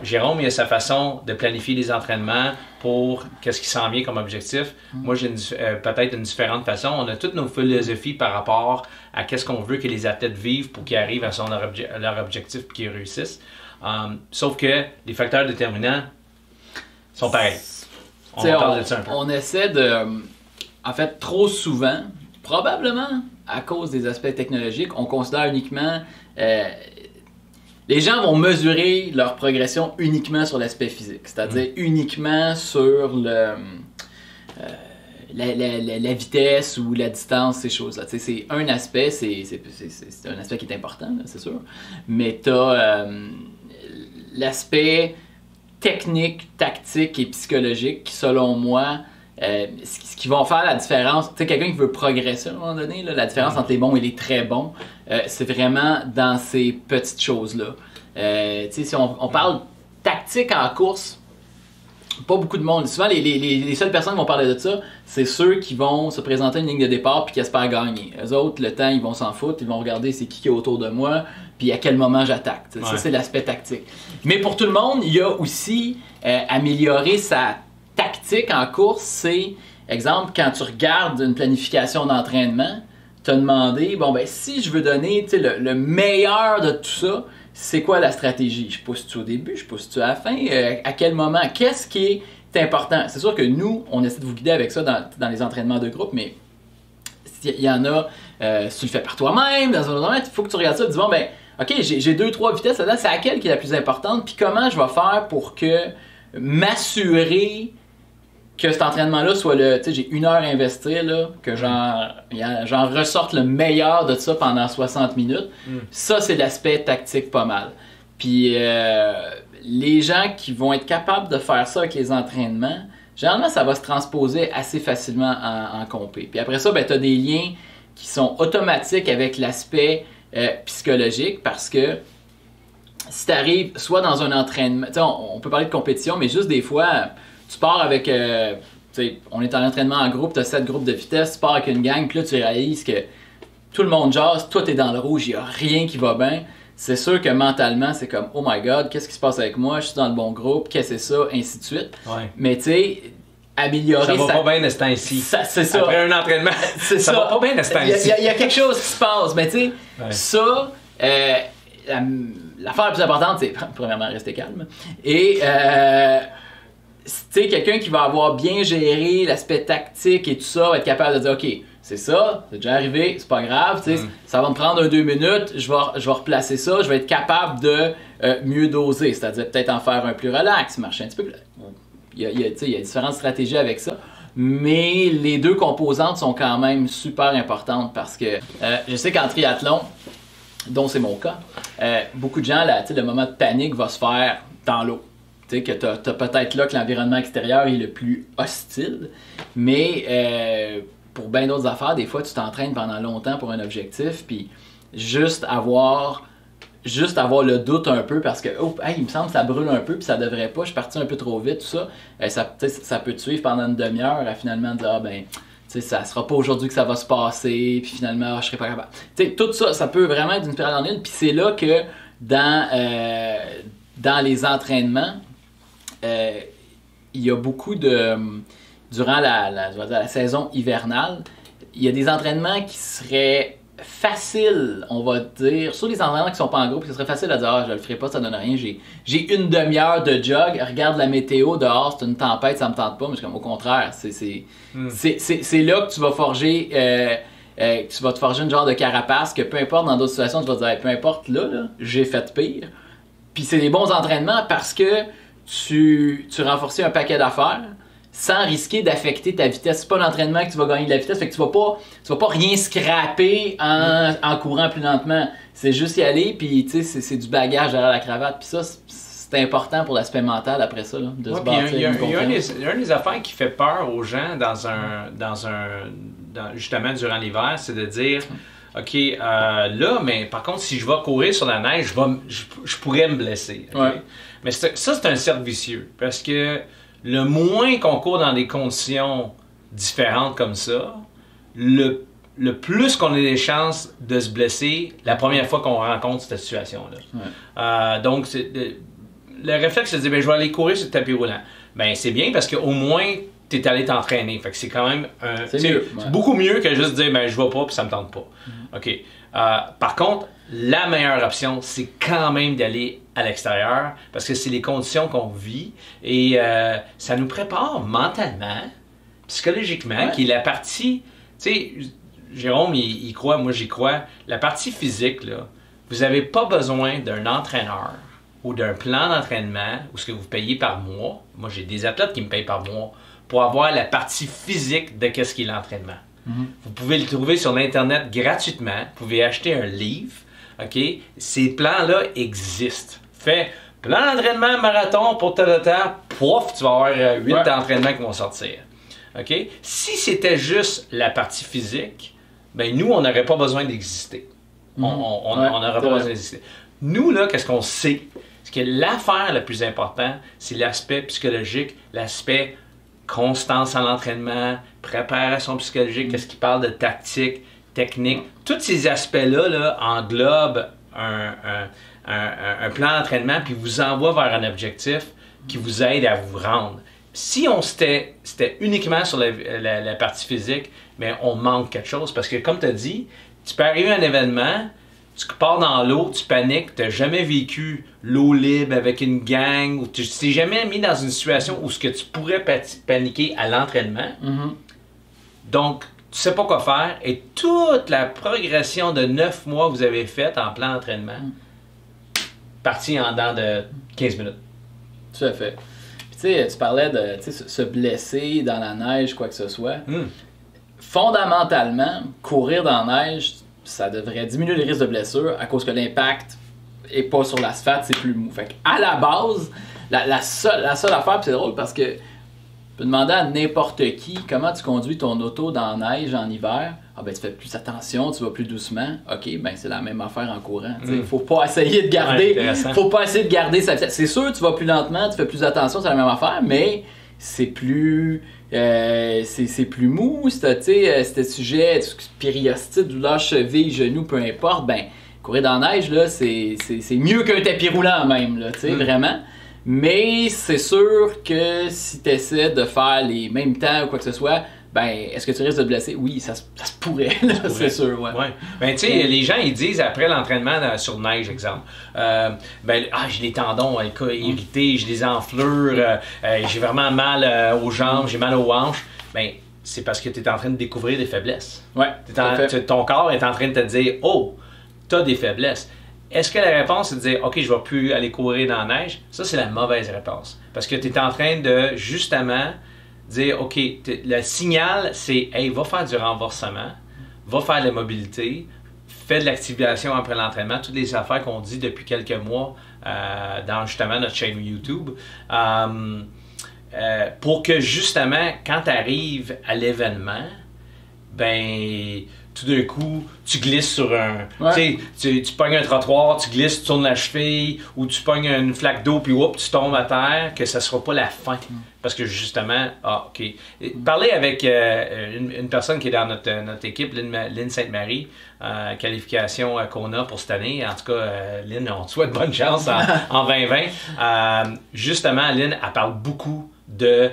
Jérôme, il a sa façon de planifier les entraînements pour qu'est-ce qui s'en vient comme objectif. Moi, j'ai peut-être une différente façon. On a toutes nos philosophies par rapport à qu'est-ce qu'on veut que les athlètes vivent pour qu'ils arrivent à leur objectif et qu'ils réussissent. Sauf que les facteurs déterminants sont pareils. On va parler de ça un peu. On essaie de... En fait, trop souvent, probablement à cause des aspects technologiques, on considère uniquement... les gens vont mesurer leur progression uniquement sur l'aspect physique, c'est-à-dire uniquement sur la vitesse ou la distance, ces choses-là. C'est un aspect, c'est un aspect qui est important, c'est sûr, mais tu as l'aspect technique, tactique et psychologique qui, selon moi, ce qui va faire la différence, tu sais, quelqu'un qui veut progresser à un moment donné, là, la différence entre les bons et les très bons, c'est vraiment dans ces petites choses-là. Tu sais, si on parle tactique en course, pas beaucoup de monde. Souvent, les seules personnes qui vont parler de ça, c'est ceux qui vont se présenter à une ligne de départ puis qui espèrent gagner. Eux autres, le temps, ils vont s'en foutre, ils vont regarder c'est qui est autour de moi puis à quel moment j'attaque. Ça, c'est l'aspect tactique. Mais pour tout le monde, il y a aussi améliorer sa tactique en course, c'est, exemple, quand tu regardes une planification d'entraînement, te demander, bon, ben si je veux donner le meilleur de tout ça, c'est quoi la stratégie? Je pousse-tu au début, je pousse-tu à la fin? À quel moment? Qu'est-ce qui est important? C'est sûr que nous, on essaie de vous guider avec ça dans les entraînements de groupe, mais il y en a, si tu le fais par toi-même, dans un autre moment, il faut que tu regardes ça et tu dis, bon, ben, OK, j'ai 2-3 vitesses là-dedans, c'est laquelle qui est la plus importante, puis comment je vais faire pour que m'assurer que cet entraînement-là soit tu sais, j'ai 1 heure à investir, là, que j'en ressorte le meilleur de ça pendant 60 minutes. Ça, c'est l'aspect tactique pas mal. Puis les gens qui vont être capables de faire ça avec les entraînements, généralement, ça va se transposer assez facilement en compé. Puis après ça, ben, tu as des liens qui sont automatiques avec l'aspect psychologique parce que si tu arrives soit dans un entraînement, on peut parler de compétition, mais juste des fois, tu pars avec, on est en entraînement en groupe, tu as 7 groupes de vitesse, tu pars avec une gang, puis là tu réalises que tout le monde jase, toi tu es dans le rouge, il n'y a rien qui va bien. C'est sûr que mentalement, c'est comme, oh my god, qu'est-ce qui se passe avec moi, je suis dans le bon groupe, qu'est-ce que c'est ça, ainsi de suite. Mais tu sais, améliorer ça va pas bien de ce temps-ci. C'est ça. Après un entraînement, ça va pas bien de ce temps-ci. Il y a quelque chose qui se passe, mais tu sais, ça, l'affaire la plus importante, c'est premièrement rester calme. Et tu sais, quelqu'un qui va avoir bien géré l'aspect tactique et tout ça, va être capable de dire, OK, c'est ça, c'est déjà arrivé, c'est pas grave, tu sais, ça va me prendre 2 minutes, je vais replacer ça, je vais être capable de mieux doser, c'est-à-dire peut-être en faire un plus relax, marcher un petit peu plus. Il y a différentes stratégies avec ça, mais les deux composantes sont quand même super importantes parce que je sais qu'en triathlon, dont c'est mon cas, beaucoup de gens, le moment de panique va se faire dans l'eau. Tu sais, que tu as peut-être là que l'environnement extérieur est le plus hostile, mais pour bien d'autres affaires, des fois tu t'entraînes pendant longtemps pour un objectif, puis juste avoir le doute un peu parce que il me semble que ça brûle un peu puis ça devrait pas, je suis parti un peu trop vite, tout ça, ça peut te suivre pendant une demi-heure à finalement dire ça sera pas aujourd'hui que ça va se passer, puis finalement je serai pas capable. T'sais, tout ça, ça peut vraiment être une spirale en ligne, puis c'est là que dans les entraînements, il y a beaucoup de durant je vais dire, la saison hivernale, il y a des entraînements qui seraient faciles, on va dire, sur les entraînements qui sont pas en groupe, ce serait facile à dire, ah, je le ferai pas, ça donne rien, j'ai une demi-heure de jog, regarde la météo dehors, c'est une tempête, ça me tente pas, mais c'est comme au contraire, c'est là que tu vas forger, tu vas te forger une genre de carapace que peu importe dans d'autres situations, tu vas te dire, peu importe là j'ai fait pire, puis c'est des bons entraînements parce que tu renforces un paquet d'affaires, sans risquer d'affecter ta vitesse. C'est pas l'entraînement que tu vas gagner de la vitesse, fait que tu vas pas rien scraper en courant plus lentement. C'est juste y aller, puis tu sais, c'est du bagage derrière la cravate. Puis ça, c'est important pour l'aspect mental après ça, là, de se bâtir. Il y a une des affaires qui fait peur aux gens justement durant l'hiver, c'est de dire OK, là, mais par contre, si je vais courir sur la neige, je pourrais me blesser. Okay? Ouais. Mais ça, c'est un cercle vicieux. Parce que le moins qu'on court dans des conditions différentes comme ça, le plus qu'on a des chances de se blesser la première fois qu'on rencontre cette situation-là. Ouais. Donc, le réflexe, c'est de dire, ben, je vais aller courir sur le tapis roulant. Ben, c'est bien parce qu'au moins, tu es allé t'entraîner. Fait que c'est quand même c'est beaucoup mieux que juste dire, ben, je vais pas puis ça me tente pas. OK. Par contre, la meilleure option, c'est quand même d'aller à l'extérieur parce que c'est les conditions qu'on vit et ça nous prépare mentalement, psychologiquement, qui est la partie, tu sais, Jérôme, il croit, moi j'y crois, la partie physique, là, vous n'avez pas besoin d'un entraîneur ou d'un plan d'entraînement ou ce que vous payez par mois. Moi, j'ai des athlètes qui me payent par mois pour avoir la partie physique de qu'est-ce qu'est l'entraînement. Vous pouvez le trouver sur l'Internet gratuitement. Vous pouvez acheter un livre. OK? Ces plans-là existent. Fais plan d'entraînement marathon pour tel temps. Pouf, tu vas avoir 8 entraînements qui vont sortir. OK? Si c'était juste la partie physique, ben nous, on n'aurait pas besoin d'exister. On n'aurait pas besoin d'exister. Nous, là, qu'est-ce qu'on sait? C'est que l'affaire la plus importante, c'est l'aspect psychologique, l'aspect constance en l'entraînement, préparation psychologique, qu'est-ce qui parle de tactique, technique. Tous ces aspects-là là, englobent un plan d'entraînement puis vous envoie vers un objectif qui vous aide à vous rendre. Si c'était uniquement sur la partie physique, mais on manque quelque chose parce que comme tu as dit, tu peux arriver à un événement, tu pars dans l'eau, tu paniques, tu n'as jamais vécu l'eau libre avec une gang, ou tu t'es jamais mis dans une situation où ce que tu pourrais paniquer à l'entraînement. Donc, tu sais pas quoi faire et toute la progression de 9 mois que vous avez faite en plan d'entraînement, partie en dedans de 15 minutes. Tout à fait. Puis tu sais, tu parlais de se blesser dans la neige, quoi que ce soit. Fondamentalement, courir dans la neige, ça devrait diminuer les risques de blessure à cause que l'impact est pas sur l'asphalte, c'est plus mou. Fait à la base, la seule affaire, puis c'est drôle parce que tu peux demander à n'importe qui comment tu conduis ton auto dans la neige en hiver. Ah ben tu fais plus attention, tu vas plus doucement. OK, ben c'est la même affaire en courant. Faut pas essayer de garder. Faut pas essayer de garder sa vitesse. C'est sûr, tu vas plus lentement, tu fais plus attention, c'est la même affaire, mais c'est plus. C'est plus mou, c'était sujet, périostite, douleur, cheville, genou, peu importe, ben, courir dans la neige, là, c'est mieux qu'un tapis roulant même, là, vraiment. Mais c'est sûr que si tu essaies de faire les mêmes temps ou quoi que ce soit, ben, est-ce que tu risques de te blesser? Oui, ça se pourrait, c'est sûr, ouais. Ben, tu sais, les gens, ils disent après l'entraînement sur neige, exemple, j'ai les tendons irrités, j'ai des enflures, j'ai vraiment mal aux jambes, j'ai mal aux hanches. Ben, c'est parce que tu es en train de découvrir des faiblesses. Ton corps est en train de te dire, oh, tu as des faiblesses. Est-ce que la réponse, c'est de dire, OK, je ne vais plus aller courir dans la neige? Ça, c'est la mauvaise réponse. Parce que tu es en train de, justement, dire, OK, le signal, c'est, hey, va faire du renforcement, va faire de la mobilité, fais de l'activation après l'entraînement, toutes les affaires qu'on dit depuis quelques mois dans justement notre chaîne YouTube, pour que justement, quand tu arrives à l'événement, ben, tout d'un coup, tu glisses sur un... Tu pognes un trottoir, tu glisses, tu tournes la cheville, ou tu pognes une flaque d'eau, puis tu tombes à terre, que ça ne sera pas la fin. Parce que justement, OK. Parler avec une personne qui est dans notre équipe, Lynn Sainte-Marie, qualification qu'on a pour cette année. En tout cas, Lynn, on te souhaite bonne chance en 2020. Justement, Lynn, elle parle beaucoup de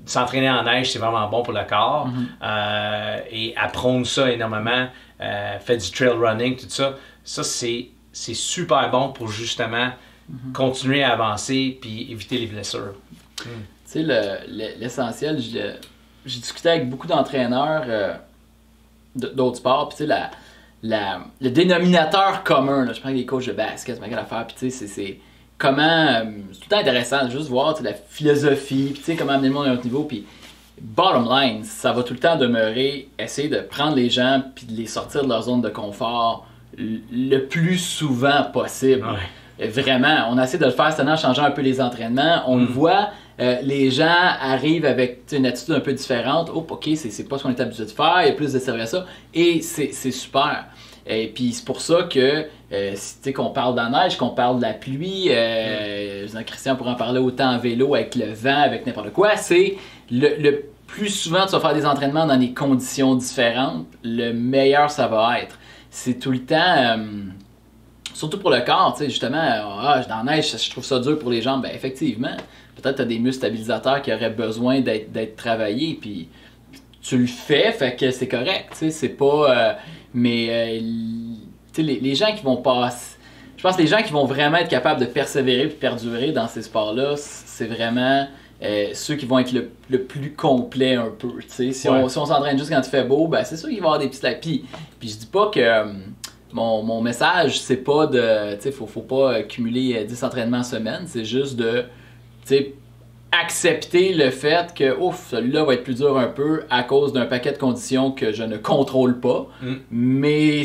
s'entraîner en neige, c'est vraiment bon pour le corps. Et apprendre ça énormément, fait du trail running, tout ça. Ça, c'est super bon pour justement continuer à avancer puis éviter les blessures. Tu sais, l'essentiel, j'ai discuté avec beaucoup d'entraîneurs d'autres sports, puis tu sais, le dénominateur commun, là, je prends des coachs de basket, c'est pas quelle affaire, puis tu sais, c'est comment, c'est tout le temps intéressant de juste voir la philosophie, puis tu sais, comment amener le monde à un autre niveau, puis bottom line, ça va tout le temps demeurer, essayer de prendre les gens, puis de les sortir de leur zone de confort le plus souvent possible. Ouais. Vraiment, on essaie de le faire cette année en changeant un peu les entraînements, on le voit. Les gens arrivent avec une attitude un peu différente. Oh, ok, c'est pas ce qu'on est habitué de faire, il y a plus de service à ça, et c'est super. Et puis c'est pour ça que, qu'on parle de la neige, qu'on parle de la pluie, Christian pourrait en parler autant en vélo, avec le vent, avec n'importe quoi, c'est le plus souvent tu vas faire des entraînements dans des conditions différentes, le meilleur ça va être. C'est tout le temps... surtout pour le corps, tu sais, justement, dans la neige, je trouve ça dur pour les jambes. Ben, effectivement, peut-être que tu as des muscles stabilisateurs qui auraient besoin d'être travaillés, puis tu le fais, fait que c'est correct, tu sais, c'est pas... tu sais, les gens qui vont passer... Je pense que les gens qui vont vraiment être capables de persévérer et perdurer dans ces sports-là, c'est vraiment ceux qui vont être le plus complet un peu, tu sais. Si on s'entraîne juste quand il fait beau, ben c'est sûr qu'il va y avoir des petits lapis. Puis je dis pas que... Mon message, c'est pas de... Tu sais, faut pas cumuler 10 entraînements semaine, c'est juste de, tu sais, accepter le fait que, ouf, celui-là va être plus dur un peu à cause d'un paquet de conditions que je ne contrôle pas, mais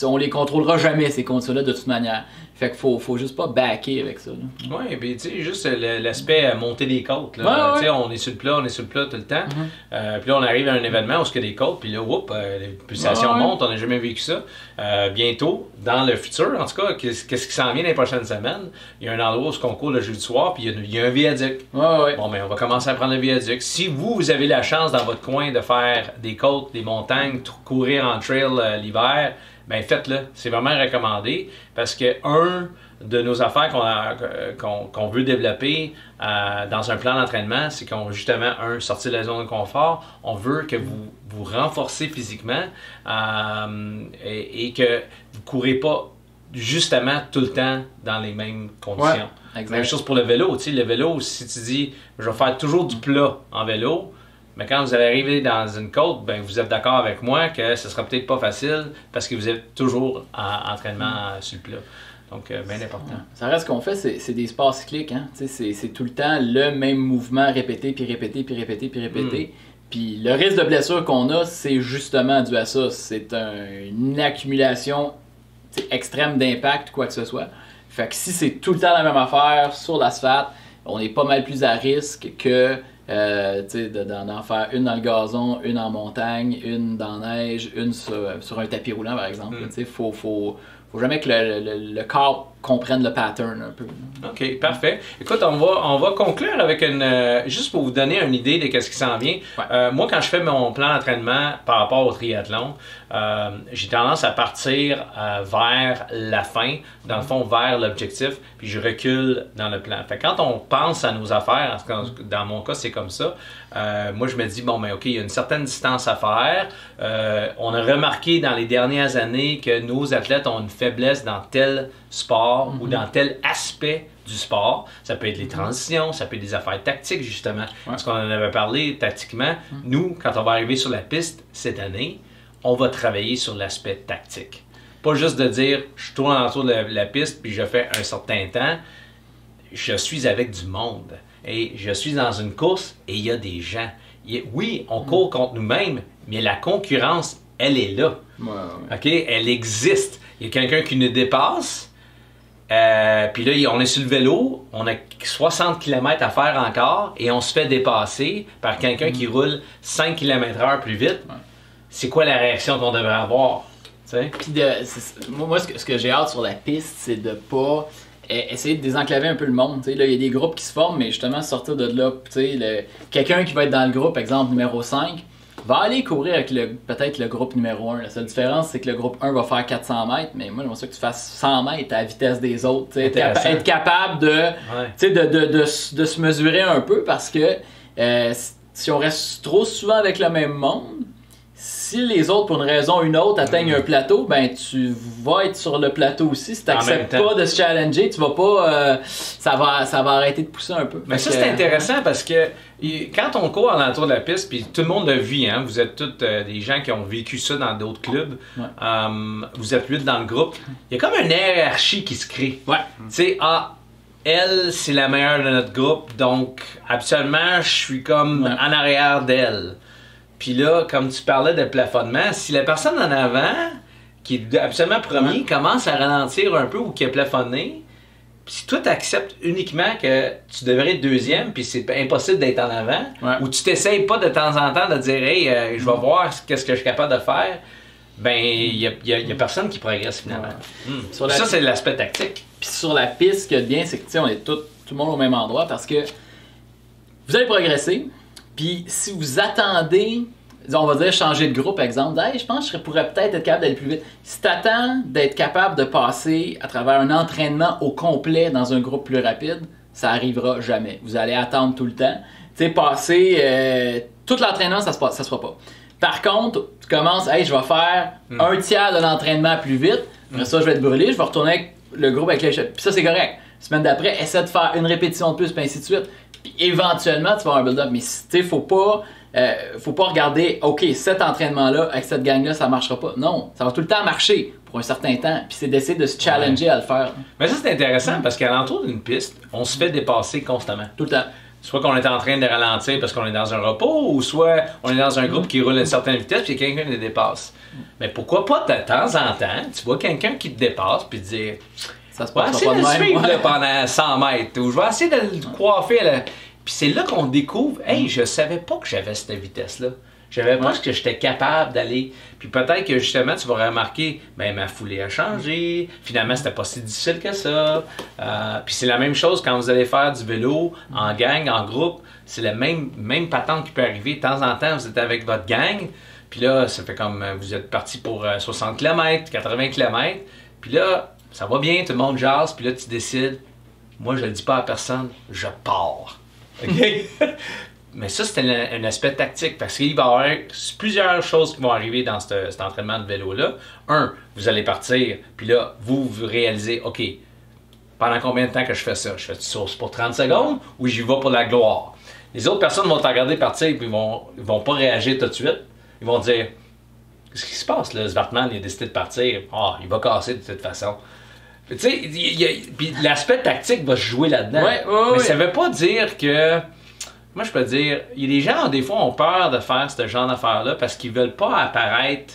on les contrôlera jamais, ces conditions-là, de toute manière. Fait qu'il faut juste pas backer avec ça. Oui, et puis tu sais, juste l'aspect monter des côtes. Là. Ouais. On est sur le plat tout le temps. Puis là, on arrive à un événement où il y a des côtes, puis là, les pulsations montent, on n'a jamais vécu ça. Bientôt, dans le futur, en tout cas, qu'est-ce qui s'en vient dans les prochaines semaines, il y a un endroit où on court le jeudi soir, puis il y a un viaduc. Ouais. Bon, ben, on va commencer à prendre le viaduc. Si vous avez la chance dans votre coin de faire des côtes, des montagnes, courir en trail l'hiver, ben faites-le. C'est vraiment recommandé parce que un de nos affaires qu'on veut développer dans un plan d'entraînement, c'est qu'on veut justement, sortir de la zone de confort. On veut que vous renforcez physiquement et que vous ne courez pas justement tout le temps dans les mêmes conditions. Ouais, même chose pour le vélo. Tu sais, le vélo, si tu dis « je vais faire toujours du plat en vélo », mais quand vous allez arriver dans une côte, ben vous êtes d'accord avec moi que ce sera peut-être pas facile parce que vous êtes toujours en entraînement sur le plat. Donc, bien important. Ça reste qu'on fait, c'est des sports cycliques. Hein? C'est tout le temps le même mouvement répété, puis répété, puis répété, puis répété. Puis le risque de blessure qu'on a, c'est justement dû à ça. C'est une accumulation extrême d'impact, quoi que ce soit. Fait que si c'est tout le temps la même affaire sur l'asphalte, on est pas mal plus à risque que d'en faire une dans le gazon, une en montagne, une dans la neige, une sur un tapis roulant par exemple. Faut jamais que le corps comprenne le pattern un peu. OK, parfait. Écoute, on va conclure avec juste pour vous donner une idée de ce qui s'en vient. Ouais. Moi, quand je fais mon plan d'entraînement par rapport au triathlon, j'ai tendance à partir vers la fin, dans le fond, vers l'objectif, puis je recule dans le plan. Fait que quand on pense à nos affaires, dans mon cas, c'est comme ça, moi, je me dis, bon, ben OK, il y a une certaine distance à faire. On a remarqué dans les dernières années que nos athlètes ont une faiblesse dans tel sport ou dans tel aspect du sport. Ça peut être les transitions, ça peut être des affaires tactiques, justement. Parce qu'on en avait parlé tactiquement. Nous, quand on va arriver sur la piste cette année, on va travailler sur l'aspect tactique. Pas juste de dire, je tourne autour de la piste puis je fais un certain temps. Je suis avec du monde. Et je suis dans une course et il y a des gens. Oui, on court contre nous-mêmes, mais la concurrence, elle est là. OK? Elle existe. Il y a quelqu'un qui nous dépasse. Puis là, on est sur le vélo, on a 60 km à faire encore et on se fait dépasser par quelqu'un qui roule 5 km/h plus vite. C'est quoi la réaction qu'on devrait avoir? Puis moi, ce que j'ai hâte sur la piste, c'est de pas essayer de désenclaver un peu le monde. Là, il y a des groupes qui se forment, mais justement sortir de là. Quelqu'un qui va être dans le groupe, exemple numéro 5, va aller courir avec peut-être le groupe numéro 1. La seule différence, c'est que le groupe 1 va faire 400 mètres, mais moi, j'aimerais ça que tu fasses 100 mètres à la vitesse des autres. Être capable de se mesurer un peu parce que si on reste trop souvent avec le même monde, si les autres, pour une raison ou une autre, atteignent un plateau, ben tu vas être sur le plateau aussi. Si tu n'acceptes pas de se challenger, tu vas pas. Ça va arrêter de pousser un peu. Mais ça, c'est intéressant parce que quand on court alentour de la piste, puis tout le monde le vit, hein, vous êtes tous des gens qui ont vécu ça dans d'autres clubs, vous êtes 8 dans le groupe, il y a comme une hiérarchie qui se crée. Ouais. Tu sais, elle, c'est la meilleure de notre groupe, donc absolument, je suis comme en arrière d'elle. Puis là, comme tu parlais de plafonnement, si la personne en avant, qui est absolument premier, commence à ralentir un peu ou qui est plafonné, puis si toi tu acceptes uniquement que tu devrais être deuxième, puis c'est impossible d'être en avant, ou tu t'essayes pas de temps en temps de dire hey, je vais voir qu'est-ce que je suis capable de faire, ben il y a personne qui progresse finalement. Ça, c'est l'aspect tactique. Puis sur la piste, ce qui est bien, c'est que on est tout le monde au même endroit parce que vous allez progresser. Puis si vous attendez, on va dire changer de groupe, exemple, hey, je pense que je pourrais peut-être être capable d'aller plus vite. Si tu attends d'être capable de passer à travers un entraînement au complet dans un groupe plus rapide, ça arrivera jamais. Vous allez attendre tout le temps. Tu sais, passer tout l'entraînement, ça se fera pas. Par contre, tu commences, hey, je vais faire un tiers de l'entraînement plus vite. Après ça, je vais être brûlé, je vais retourner avec le groupe avec l'échelle. Puis ça, c'est correct. Semaine d'après, essaie de faire une répétition de plus, puis ainsi de suite. Puis éventuellement, tu vas avoir un build-up. Mais tu sais, faut pas regarder, OK, cet entraînement-là, avec cette gang-là, ça marchera pas. Non, ça va tout le temps marcher pour un certain temps. Puis c'est d'essayer de se challenger à le faire. Mais ça, c'est intéressant parce qu'à l'entour d'une piste, on se fait dépasser constamment. Tout le temps. Soit qu'on est en train de ralentir parce qu'on est dans un repos, ou soit on est dans un groupe qui roule à une certaine vitesse puis quelqu'un qui le dépasse. Mais pourquoi pas de temps en temps, tu vois quelqu'un qui te dépasse puis te dire ça se passe pas de même. Suivre là, pendant 100 mètres, ou je vais essayer de le coiffer. Puis c'est là qu'on découvre, hey, je savais pas que j'avais cette vitesse-là. Je savais pas que j'étais capable d'aller. Puis peut-être que justement, tu vas remarquer, ben ma foulée a changé. Finalement, c'était pas si difficile que ça. Puis c'est la même chose quand vous allez faire du vélo en gang, en groupe. C'est la même patente qui peut arriver. De temps en temps, vous êtes avec votre gang. Puis là, ça fait comme vous êtes parti pour 60 km, 80 km. Puis là, ça va bien, tout le monde jase. Puis là, tu décides, moi, je le dis pas à personne, je pars. OK? Mais ça, c'est un aspect tactique parce qu'il va y avoir plusieurs choses qui vont arriver dans cet entraînement de vélo-là. Vous allez partir, puis là, vous réalisez, OK, pendant combien de temps que je fais ça? Je fais ça pour 30 secondes ou j'y vais pour la gloire? Les autres personnes vont te regarder partir et ils vont pas réagir tout de suite. Ils vont dire, qu'est-ce qui se passe là? Svartman, il a décidé de partir. Il va casser de toute façon. Tu sais, puis l'aspect tactique va se jouer là-dedans. Mais ça veut pas dire que... Moi, je peux dire, il y a des gens, des fois, ont peur de faire ce genre d'affaires-là parce qu'ils veulent pas apparaître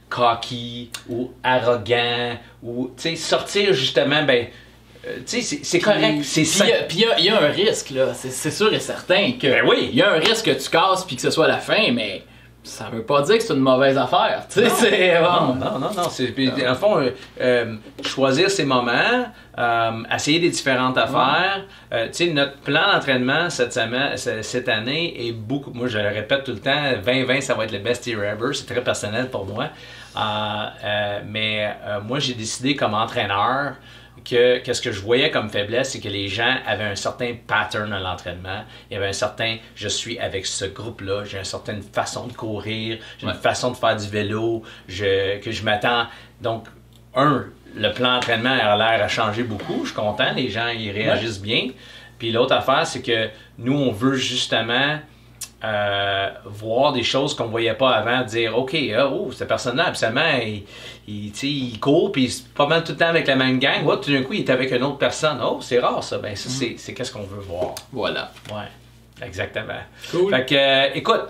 cocky ou arrogant ou, tu sais, sortir justement, ben, tu sais, c'est correct, c'est ça. Puis il y a un risque, là, c'est sûr et certain que... Ben oui! Il y a un risque que tu casses puis que ce soit la fin, mais... Ça veut pas dire que c'est une mauvaise affaire, tu sais, c'est... Non, dans le fond, choisir ses moments, essayer des différentes affaires. Tu sais, notre plan d'entraînement cette année est beaucoup... Moi, je le répète tout le temps, 2020, ça va être le best year ever. C'est très personnel pour moi. Mais moi, j'ai décidé comme entraîneur qu'est-ce que je voyais comme faiblesse, c'est que les gens avaient un certain pattern à l'entraînement. Il y avait un certain, je suis avec ce groupe-là, j'ai une certaine façon de courir, j'ai une façon de faire du vélo, que je m'attends. Donc, le plan d'entraînement a l'air à changer beaucoup, je suis content, les gens ils réagissent bien. Puis l'autre affaire, c'est que nous, on veut justement voir des choses qu'on ne voyait pas avant, dire OK, cette personne-là, absolument, il court, puis c'est pas mal tout le temps avec la même gang. Tout d'un coup, il est avec une autre personne. Oh, c'est rare ça. Ben, ça, c'est qu'est-ce qu'on veut voir. Voilà. Ouais, exactement. Cool. Fait que, écoute,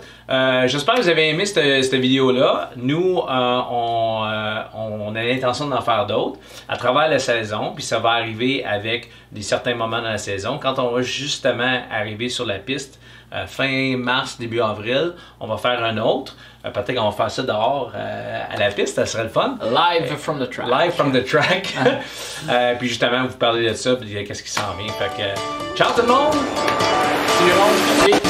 j'espère que vous avez aimé cette vidéo-là. Nous, on a l'intention d'en faire d'autres à travers la saison, puis ça va arriver avec certains moments dans la saison. Quand on va justement arriver sur la piste, fin mars, début avril, on va faire un autre. Peut-être qu'on va faire ça dehors à la piste, ça serait le fun. Live from the track. Live from the track. Puis justement, vous parlez de ça, puis qu'est-ce qui s'en vient. Fait que, ciao tout le monde! Salut.